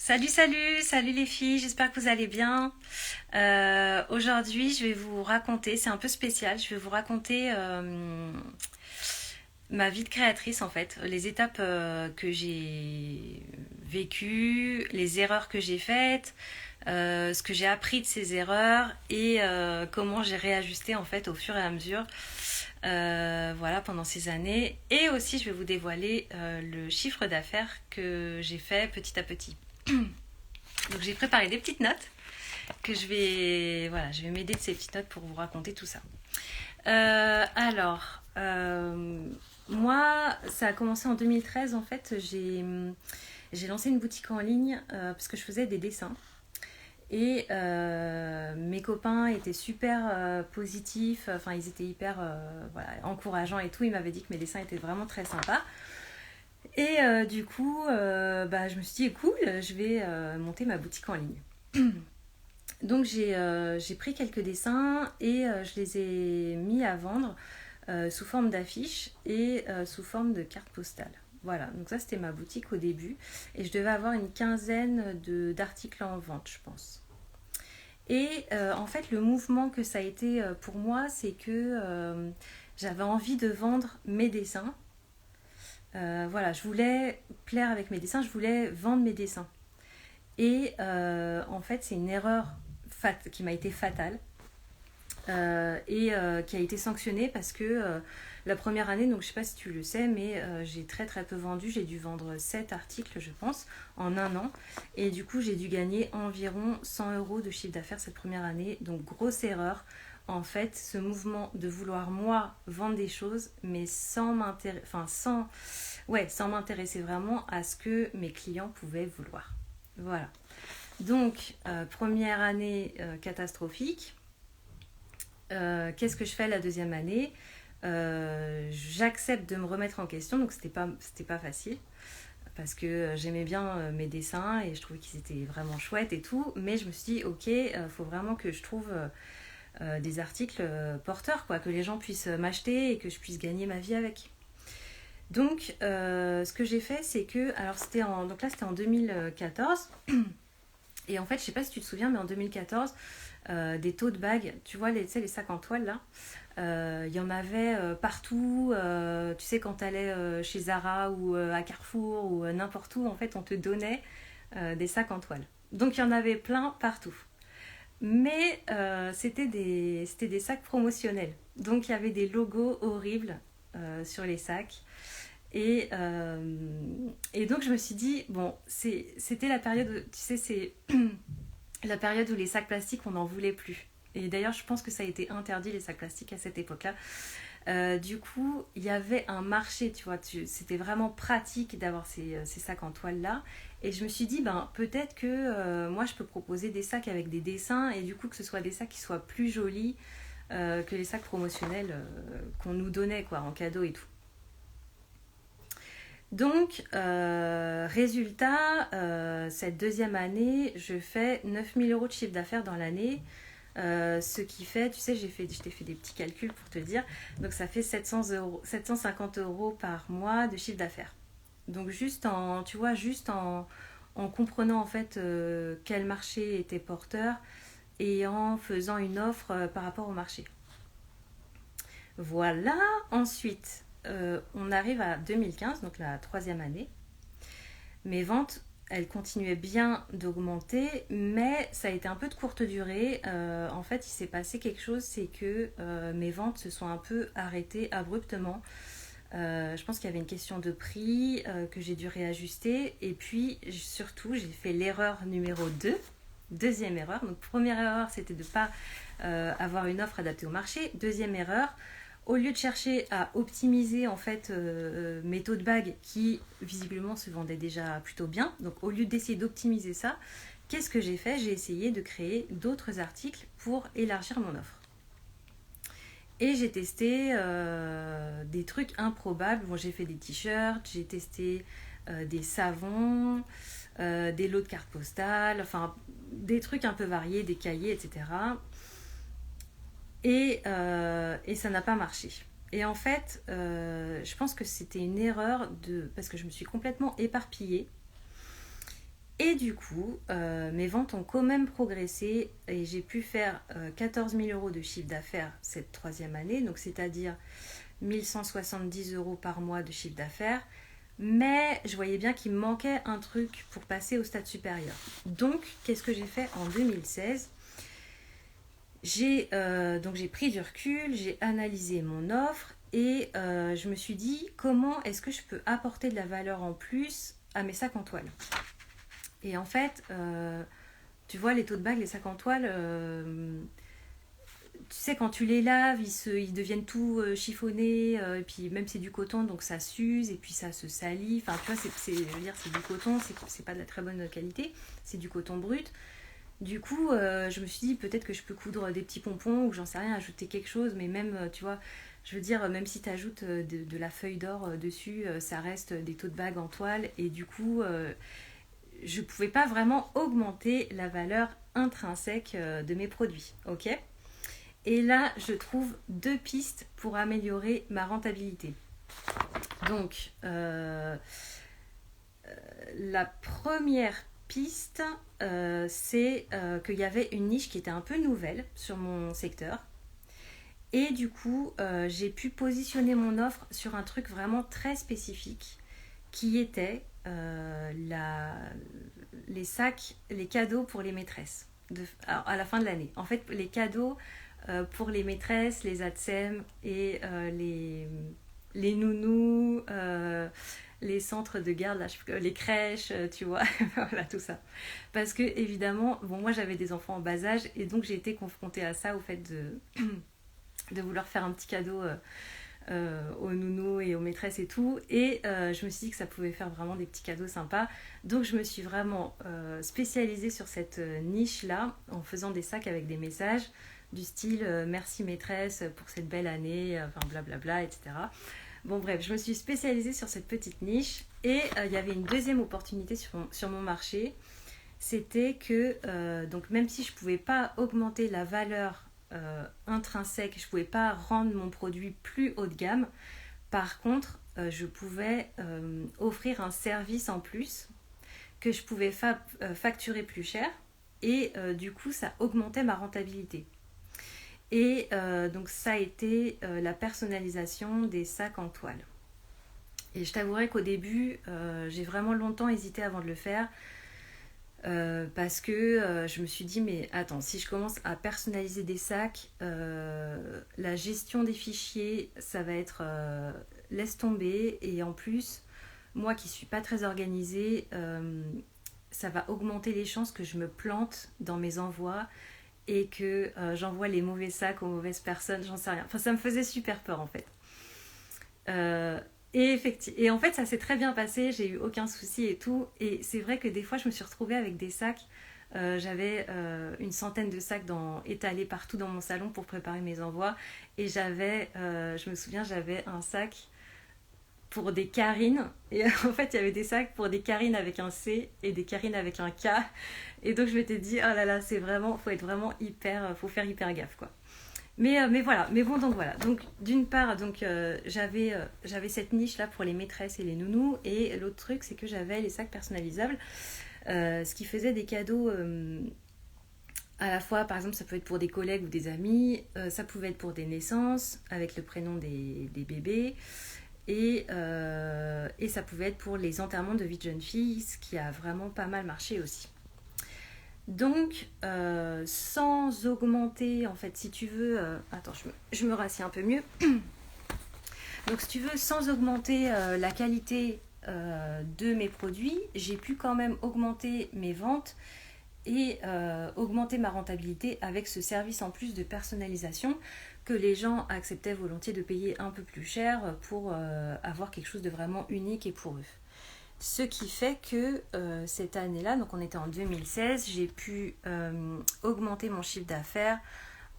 Salut les filles, j'espère que vous allez bien. Aujourd'hui, je vais vous raconter, c'est un peu spécial, je vais vous raconter ma vie de créatrice en fait, les étapes que j'ai vécues, les erreurs que j'ai faites, ce que j'ai appris de ces erreurs et comment j'ai réajusté en fait au fur et à mesure. Voilà, pendant ces années. Et aussi, je vais vous dévoiler le chiffre d'affaires que j'ai fait petit à petit. Donc j'ai préparé des petites notes que je vais m'aider de ces petites notes pour vous raconter tout ça. Euh, alors, euh, Moi, ça a commencé en 2013 en fait. J'ai lancé une boutique en ligne parce que je faisais des dessins. Et mes copains étaient super positifs, enfin ils étaient hyper voilà, encourageants et tout. Ils m'avaient dit que mes dessins étaient vraiment très sympas. Et du coup, je me suis dit, cool, je vais monter ma boutique en ligne. Donc j'ai pris quelques dessins et je les ai mis à vendre sous forme d'affiches et sous forme de cartes postales. Voilà, donc ça c'était ma boutique au début et je devais avoir une quinzaine d'articles en vente, je pense. Et en fait, le mouvement que ça a été pour moi, c'est que j'avais envie de vendre mes dessins. Voilà, je voulais plaire avec mes dessins, je voulais vendre mes dessins. Et en fait, c'est une erreur qui m'a été fatale et qui a été sanctionnée parce que la première année, donc je sais pas si tu le sais, mais j'ai très très peu vendu. J'ai dû vendre 7 articles, je pense, en un an. Et du coup, j'ai dû gagner environ 100 euros de chiffre d'affaires cette première année. Donc, grosse erreur. En fait, ce mouvement de vouloir, moi, vendre des choses, mais sans m'intéresser vraiment à ce que mes clients pouvaient vouloir. Voilà. Donc, première année catastrophique. Qu'est-ce que je fais la deuxième année? J'accepte de me remettre en question, donc c'était pas facile parce que j'aimais bien mes dessins et je trouvais qu'ils étaient vraiment chouettes et tout, mais je me suis dit ok, faut vraiment que je trouve des articles porteurs, quoi, que les gens puissent m'acheter et que je puisse gagner ma vie avec. Donc ce que j'ai fait, c'est que alors donc là c'était en 2014 et en fait je sais pas si tu te souviens, mais en 2014 des tote bags, tu vois, tu sais, les sacs en toile là. Il y en avait partout. Tu sais, quand tu allais chez Zara ou à Carrefour ou n'importe où, en fait, on te donnait des sacs en toile. Donc, il y en avait plein partout. Mais c'était des sacs promotionnels. Donc, il y avait des logos horribles sur les sacs. Et, et donc, je me suis dit, bon, c'était la période, tu sais, c'est la période où les sacs plastiques, on n'en voulait plus. Et d'ailleurs, je pense que ça a été interdit, les sacs plastiques, à cette époque-là. Du coup, il y avait un marché, tu vois. C'était vraiment pratique d'avoir ces sacs en toile-là. Et je me suis dit, ben, peut-être que moi, je peux proposer des sacs avec des dessins et du coup, que ce soit des sacs qui soient plus jolis que les sacs promotionnels qu'on nous donnait, quoi, en cadeau et tout. Donc, résultat, cette deuxième année, je fais 9000 euros de chiffre d'affaires dans l'année. Ce qui fait, tu sais, je t'ai fait des petits calculs pour te dire. Donc, ça fait 750 euros par mois de chiffre d'affaires. Donc, tu vois, en comprenant en fait quel marché était porteur et en faisant une offre par rapport au marché. Voilà, ensuite, on arrive à 2015, donc la troisième année. Mes ventes, elles continuaient bien d'augmenter, mais ça a été un peu de courte durée. En fait, il s'est passé quelque chose, c'est que mes ventes se sont un peu arrêtées abruptement. Je pense qu'il y avait une question de prix que j'ai dû réajuster. Et puis, surtout, j'ai fait l'erreur numéro 2. Deuxième erreur. Donc, première erreur, c'était de ne pas avoir une offre adaptée au marché. Deuxième erreur, au lieu de chercher à optimiser en fait mes taux de bague qui visiblement se vendaient déjà plutôt bien, donc au lieu d'essayer d'optimiser ça, qu'est-ce que j'ai fait? J'ai essayé de créer d'autres articles pour élargir mon offre. Et j'ai testé des trucs improbables. Bon, j'ai fait des t-shirts, j'ai testé des savons, des lots de cartes postales, enfin des trucs un peu variés, des cahiers, etc. Et ça n'a pas marché. Et en fait, je pense que c'était une erreur parce que je me suis complètement éparpillée. Et Et du coup, mes ventes ont quand même progressé et j'ai pu faire 14 000 euros de chiffre d'affaires cette troisième année, donc c'est-à-dire 1170 euros par mois de chiffre d'affaires. Mais je voyais bien qu'il me manquait un truc pour passer au stade supérieur. Donc, qu'est-ce que j'ai fait en 2016 ? Donc j'ai pris du recul, j'ai analysé mon offre et je me suis dit comment est-ce que je peux apporter de la valeur en plus à mes sacs en toile. Et en fait, tu vois, les tote bags, les sacs en toile, tu sais, quand tu les laves, ils deviennent tout chiffonnés, et puis même c'est du coton, donc ça s'use, et puis ça se salit. Enfin, tu vois, je veux dire, c'est du coton, c'est pas de la très bonne qualité, c'est du coton brut. Du coup, je me suis dit peut-être que je peux coudre des petits pompons ou j'en sais rien, ajouter quelque chose, mais même, tu vois, je veux dire, même si tu ajoutes de la feuille d'or dessus, ça reste des tote bags en toile, et du coup, je pouvais pas vraiment augmenter la valeur intrinsèque de mes produits, ok ? Et là, je trouve deux pistes pour améliorer ma rentabilité. Donc, la première piste, c'est qu'il y avait une niche qui était un peu nouvelle sur mon secteur. Et du coup, j'ai pu positionner mon offre sur un truc vraiment très spécifique qui était les sacs, les cadeaux pour les maîtresses à la fin de l'année. En fait, les cadeaux pour les maîtresses, les ATSEM et les nounous, les centres de garde, là, les crèches, tu vois, voilà tout ça. Parce que évidemment, bon, moi j'avais des enfants en bas âge et donc j'ai été confrontée à ça, au fait de vouloir faire un petit cadeau aux nounous et aux maîtresses et tout. Et je me suis dit que ça pouvait faire vraiment des petits cadeaux sympas. Donc je me suis vraiment spécialisée sur cette niche-là en faisant des sacs avec des messages du style merci maîtresse pour cette belle année, enfin blablabla, etc. Bon bref, je me suis spécialisée sur cette petite niche et il y avait une deuxième opportunité sur mon marché. C'était que donc même si je ne pouvais pas augmenter la valeur intrinsèque, je ne pouvais pas rendre mon produit plus haut de gamme, par contre je pouvais offrir un service en plus que je pouvais facturer plus cher et du coup ça augmentait ma rentabilité. Et donc ça a été la personnalisation des sacs en toile. Et je t'avouerai qu'au début, j'ai vraiment longtemps hésité avant de le faire parce que je me suis dit mais attends, si je commence à personnaliser des sacs, la gestion des fichiers, ça va être laisse tomber. Et en plus, moi qui suis pas très organisée, ça va augmenter les chances que je me plante dans mes envois et que j'envoie les mauvais sacs aux mauvaises personnes, j'en sais rien. Enfin, ça me faisait super peur en fait. Et en fait, ça s'est très bien passé, j'ai eu aucun souci et tout. Et c'est vrai que des fois, je me suis retrouvée avec des sacs. J'avais une centaine de sacs étalés partout dans mon salon pour préparer mes envois. Et je me souviens, j'avais un sac pour des Karines. Et en fait, il y avait des sacs pour des Karines avec un C et des Karines avec un K. Et donc, je m'étais dit, oh là là, faut être vraiment faut faire hyper gaffe, quoi. Mais voilà, mais bon, donc voilà. Donc, d'une part, j'avais cette niche-là pour les maîtresses et les nounous. Et l'autre truc, c'est que j'avais les sacs personnalisables, ce qui faisait des cadeaux à la fois, par exemple, ça peut être pour des collègues ou des amis, ça pouvait être pour des naissances, avec le prénom des bébés. Et ça pouvait être pour les enterrements de vie de jeune fille, ce qui a vraiment pas mal marché aussi. Donc, sans augmenter, en fait, si tu veux... attends, je me rassis un peu mieux. Donc, si tu veux, sans augmenter la qualité de mes produits, j'ai pu quand même augmenter mes ventes et augmenter ma rentabilité avec ce service en plus de personnalisation que les gens acceptaient volontiers de payer un peu plus cher pour avoir quelque chose de vraiment unique et pour eux. Ce qui fait que cette année-là, donc on était en 2016, j'ai pu augmenter mon chiffre d'affaires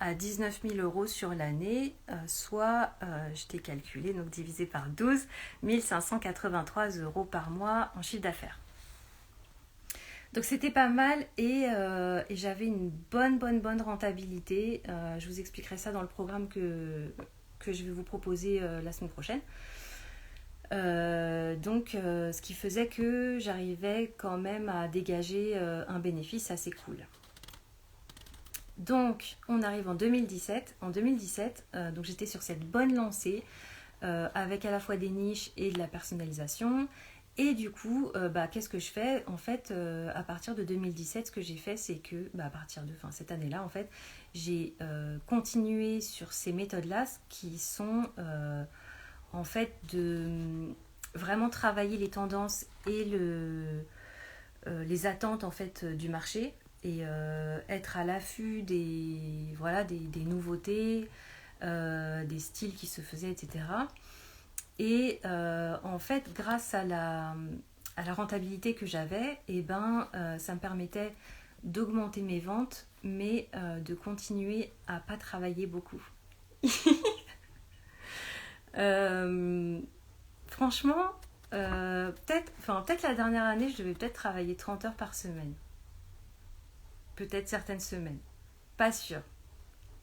à 19 000 euros sur l'année, soit, je t'ai calculé, donc divisé par 12, 1583 euros par mois en chiffre d'affaires. Donc c'était pas mal et j'avais une bonne rentabilité. Je vous expliquerai ça dans le programme que je vais vous proposer la semaine prochaine. Ce qui faisait que j'arrivais quand même à dégager un bénéfice assez cool. Donc, on arrive en 2017. En 2017, donc j'étais sur cette bonne lancée avec à la fois des niches et de la personnalisation. Et du coup, qu'est-ce que je fais? En fait, à partir de 2017, ce que j'ai fait, c'est que, à partir de cette année-là, en fait, j'ai continué sur ces méthodes-là qui sont, en fait, de vraiment travailler les tendances et les attentes, en fait, du marché et être à l'affût des nouveautés, des styles qui se faisaient, etc. Et en fait, grâce à la rentabilité que j'avais, ça me permettait d'augmenter mes ventes, mais de continuer à pas travailler beaucoup. Euh, Franchement, peut-être la dernière année, je devais peut-être travailler 30 heures par semaine. Peut-être certaines semaines. Pas sûr.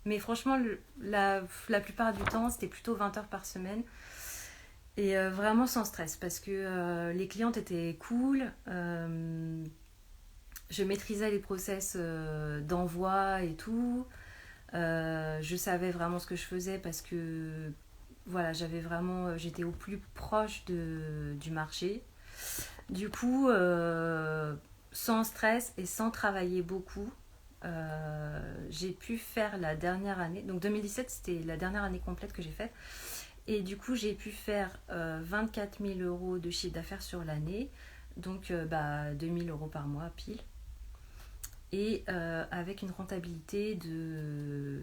Mais franchement, la plupart du temps, c'était plutôt 20 heures par semaine. Et vraiment sans stress parce que les clientes étaient cool. Je maîtrisais les process d'envoi et tout. Je savais vraiment ce que je faisais parce que voilà, j'étais au plus proche du marché. Du coup, sans stress et sans travailler beaucoup, j'ai pu faire la dernière année. Donc 2017, c'était la dernière année complète que j'ai faite. Et du coup, j'ai pu faire 24 000 euros de chiffre d'affaires sur l'année. Donc, 2 000 euros par mois, pile. Et avec une rentabilité de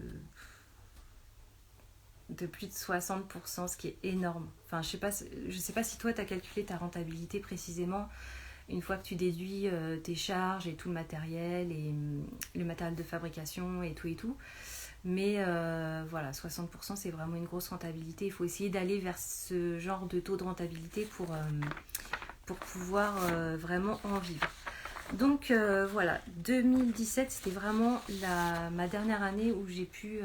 plus de 60%, ce qui est énorme. Enfin, je sais pas si toi, tu as calculé ta rentabilité précisément une fois que tu déduis tes charges et tout le matériel et le matériel de fabrication et tout et tout. Mais voilà, 60% c'est vraiment une grosse rentabilité. Il faut essayer d'aller vers ce genre de taux de rentabilité pour pouvoir vraiment en vivre. Donc voilà, 2017 c'était vraiment ma dernière année où j'ai pu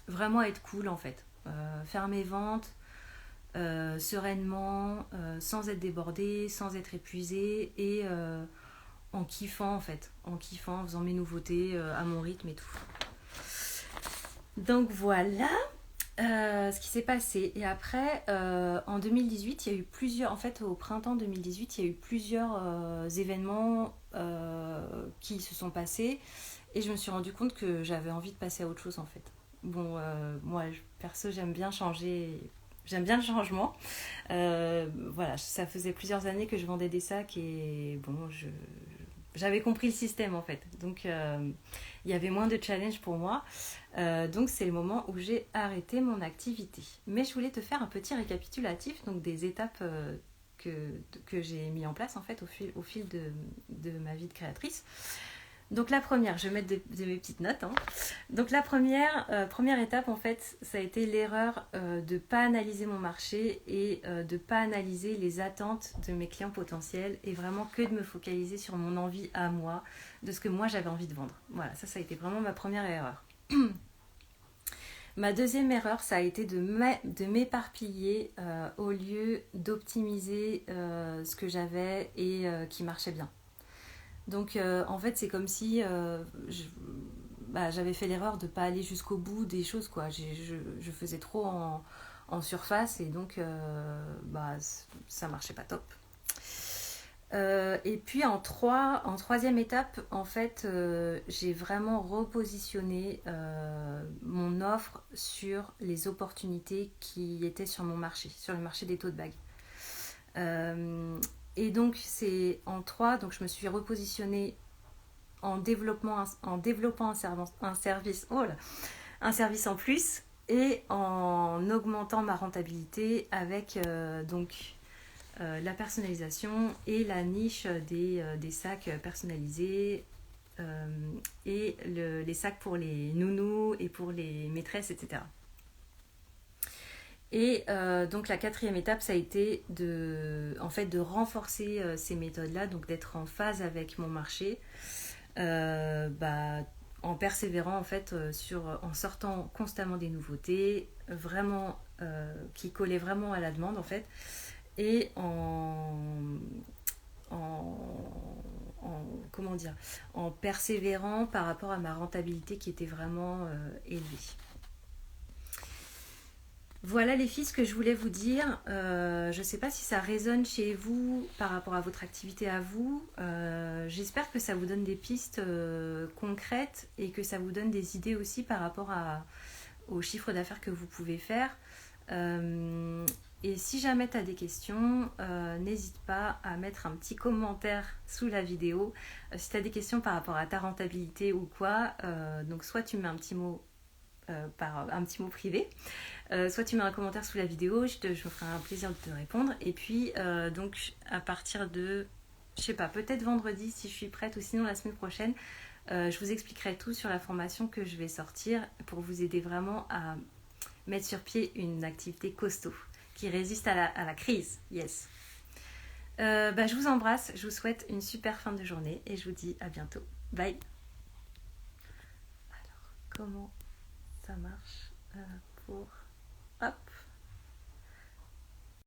vraiment être cool en fait. Faire mes ventes sereinement, sans être débordée, sans être épuisée et en kiffant en fait. En kiffant, en faisant mes nouveautés à mon rythme et tout. Donc voilà ce qui s'est passé. Et après, en 2018, il y a eu plusieurs. En fait, au printemps 2018, il y a eu plusieurs événements qui se sont passés. Et je me suis rendu compte que j'avais envie de passer à autre chose en fait. Bon, moi, perso, j'aime bien changer. J'aime bien le changement. Voilà, ça faisait plusieurs années que je vendais des sacs et bon, j'avais compris le système en fait. Donc il y avait moins de challenge pour moi. Donc c'est le moment où j'ai arrêté mon activité. Mais je voulais te faire un petit récapitulatif donc des étapes que j'ai mis en place en fait au fil de ma vie de créatrice. Donc la première, je vais mettre de mes petites notes. Hein. Donc la première étape en fait, ça a été l'erreur de ne pas analyser mon marché et de ne pas analyser les attentes de mes clients potentiels et vraiment que de me focaliser sur mon envie à moi, de ce que moi j'avais envie de vendre. Voilà, ça a été vraiment ma première erreur. Ma deuxième erreur, ça a été de m'éparpiller au lieu d'optimiser ce que j'avais et qui marchait bien. Donc en fait c'est comme si j'avais fait l'erreur de ne pas aller jusqu'au bout des choses quoi. Je faisais trop en surface et donc ça marchait pas top. Et puis en troisième étape en fait j'ai vraiment repositionné mon offre sur les opportunités qui étaient sur mon marché, sur le marché des tote bags. Et donc c'est en 3, donc je me suis repositionnée en développant un service, un service en plus et en augmentant ma rentabilité avec la personnalisation et la niche des sacs personnalisés et les sacs pour les nounous et pour les maîtresses, etc. Et donc la quatrième étape, ça a été de renforcer ces méthodes-là, donc d'être en phase avec mon marché, en persévérant en fait en sortant constamment des nouveautés, vraiment, qui collait vraiment à la demande en fait, et en, comment dire, en persévérant par rapport à ma rentabilité qui était vraiment élevée. Voilà les filles ce que je voulais vous dire. Je ne sais pas si ça résonne chez vous par rapport à votre activité à vous. J'espère que ça vous donne des pistes concrètes et que ça vous donne des idées aussi par rapport au chiffre d'affaires que vous pouvez faire. Et si jamais tu as des questions, n'hésite pas à mettre un petit commentaire sous la vidéo. Si tu as des questions par rapport à ta rentabilité ou quoi, donc soit tu mets un petit mot par un petit mot privé, soit tu mets un commentaire sous la vidéo, je me ferai un plaisir de te répondre. Et puis donc à partir de, je sais pas, peut-être vendredi si je suis prête, ou sinon la semaine prochaine, je vous expliquerai tout sur la formation que je vais sortir pour vous aider vraiment à mettre sur pied une activité costaud qui résiste à la crise. Yes. Je vous embrasse, je vous souhaite une super fin de journée et je vous dis à bientôt. Bye. Alors, comment ça marche pour